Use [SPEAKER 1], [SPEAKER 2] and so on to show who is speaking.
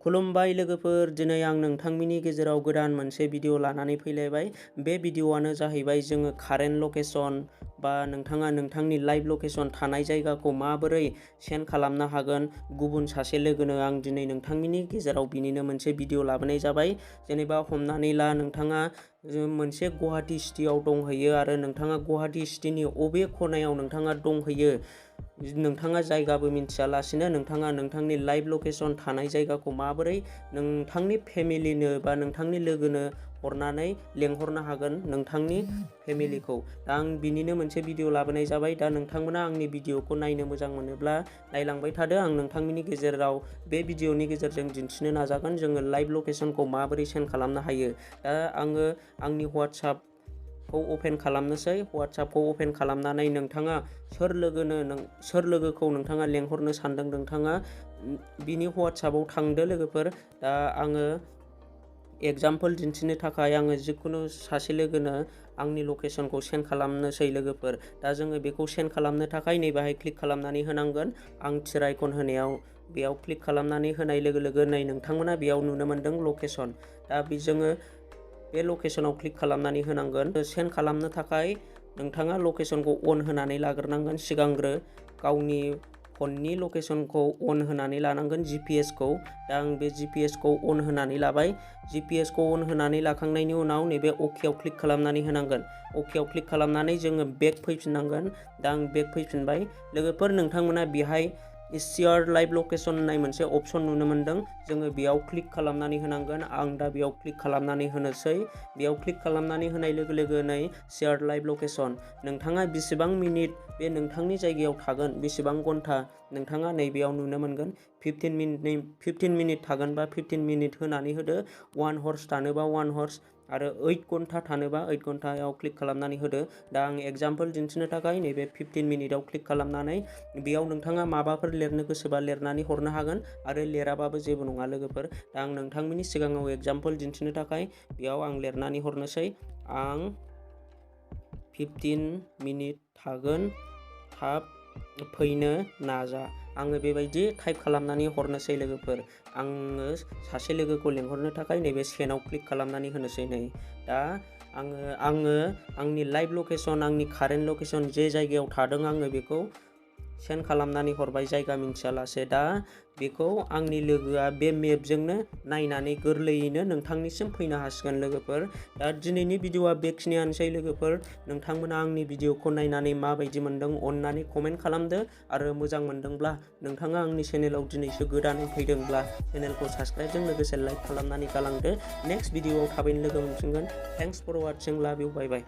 [SPEAKER 1] खुलुमबाय लोगोफोर, दिनै आं नोंथांमोननि गेजेराव गोदान मोनसे भिडिअ लानानै फैलायबाय। बे भिडिअआनो जाहैबाय जोङो कारेन्ट लकेसन बा नोंथाङा नोंथांनि लाइभ लकेसन थानाय जायगाखौ माबोरै सेन्ड खालामनो हागोन गुबुन सासे लोगोनो। आं दिनै नोंथांमोननि गेजेराव बिनिनो मोनसे भिडिअ लाबोनाय जाबाय। जेनेबा हमनानै ला नोंथाङा मोनसे गुवाहाटि सिटियाव दंहैयो आरो नोंथाङा गुवाहाटि सिटिनि अबे खनायाव नोंथाङा दंहैयो, नोंथाङा जायगाबो मिन्थियालासिनो नोंथाङा नोंथांनि लाइभ लकेसन थानाय जायगाखौ माबोरै नोंथांनि फेमिलिनो बा नोंथांनि लोगोनो हरनानै लेंहरनो हागोन नोंथांनि फेमिलिखौ। दा आं बिनिनो मोनसे भिडिअ लाबोनाय जाबाय। दा नोंथांमोना आंनि भिडिअखौ नायनो मोजां मोनोब्ला नायलांबाय थादो। आं नोंथांमोननि गेजेराव बे भिडिअनि गेजेरजों दिन्थिनो नाजागोन जोङो लाइभ लकेसनखौ माबोरै सेन्ड खालामनो हायो। दा आङो आंनि WhatsAppखौ अपेन खालामनोसै। WhatsAppखौ अपेन खालामनानै नोंथाङा सोर लोगोखौ नोंथाङा लेंहरनो सानदों नोंथाङा बिनि WhatsAppआव थांदो लोगोफोर। दा आङो एगजामपोल दिन्थिनो थाखाय आङो जिखुनु सासे लोगोनो आंनि लकेसनखौ सेन्ड खालामनोसै लोगोफोर। दा जोङो बेखौ सेन्ड खालामनो थाखाय नैबाहाय क्लिक खालामनानै होनांगोन। आं थिर आइकन होनायाव बेयाव क्लिक खालामनानै होनाय लोगो लोगो नै नोंथांमोना बेयाव नुनो मोन्दों लकेसन। दा जोङो बे लकेसनाव क्लिक खालामनानै होनांगोन। सेन्ड खालामनो थाखाय नोंथाङा लकेसनखौ अन होनानै लाग्रोनांगोन। सिगांग्रो गावनि फननि लकेसनखौ अन होनानै लानांगोन, GPS-खौ। दा आं बे GPS-खौ अन होनानै लाबाय। GPS-खौ अन होनानै लाखांनायनि उनाव नैबे अकेआव क्लिक खालामनानै होनांगोन। अकेआव क्लिक खालामनानै जोङो बेक फैफिननांगोन। दा आं बेक फैफिनबाय लोगोफोर। नोंथांमोना बेहाय शेयार लाइभ लकेसन होननाय मोनसे अपसन नुनो मोन्दों, जोङो बेयाव क्लिक खालामनानै होनांगोन। आं दा बेयाव क्लिक खालामनानै होनोसै। बेयाव क्लिक खालामनानै होनाय लोगो लोगो नै शेयार लाइभ लकेसन, नोंथाङा बेसेबां मिनिट बे नोंथांनि जायगायाव थागोन, बेसेबां घन्टा नोंथाङा नैबेयाव नुनो मोनगोन। 15 मिनिट थागोनबा 15 मिनिट होनानै होदो। 1 हर्स थानोबा 1 हर्स आरो 8 घन्टा थानोबा 8 घन्टायाव क्लिक खालामनानै होदो। दा आं एगजामपोल दिन्थिनो थाखाय नैबे 15 मिनिटआव क्लिक खालामनानै बेयाव नोंथाङा माबाफोर लिरनो गोसोबा लिरनानै हरनो हागोन आरो लिराबाबो जेबो नङा लोगोफोर। दा आं नोंथांमोननि सिगाङाव एगजामपोल दिन्थिनो थाखाय बेयाव आं लिरनानै हरनोसै। आं 15 मिनिट थागोन, थाब फैनो नाजा। आङो बेबायदि टाइप खालामनानै हरनोसै लोगोफोर। आङो सासे लोगोखौ लेंहरनो थाखाय नैबे सेन्डआव क्लिक खालामनानै होनोसै नै। दा आङो आंनि लाइभ लकेसन, आंनि कारेन्ट लकेसन जे जायगायाव थादों आङो बेखौ सेन्ड खालामनानै हरबाय जायगा मिन्थियालासे। दा बेखौ आंनि लोगोआ बे मेपजोंनो नायनानै गोरलैयैनो नोंथांनिसिम फैनो हासिगोन लोगोफोर। दा दिनैनि भिडिअआ बेखिनियानोसै लोगोफोर। नोंथांमोना आंनि भिडिअखौ नायनानै माबायदि मोनदों अननानै कमेन्ट खालामदो आरो मोजां मोनदोंब्ला नोंथाङा आंनि चेनेलाव दिनैसो गोदानै फैदोंब्ला चेनेलखौ साबस्क्राइबजों लोगोसे लाइक खालामनानै गालांदो। नेक्स्ट भिडिअआव थाबैनो लोगो मोनफिनगोन। थेंक्स फर वाचिं, लाभ इउ, बाय बाय।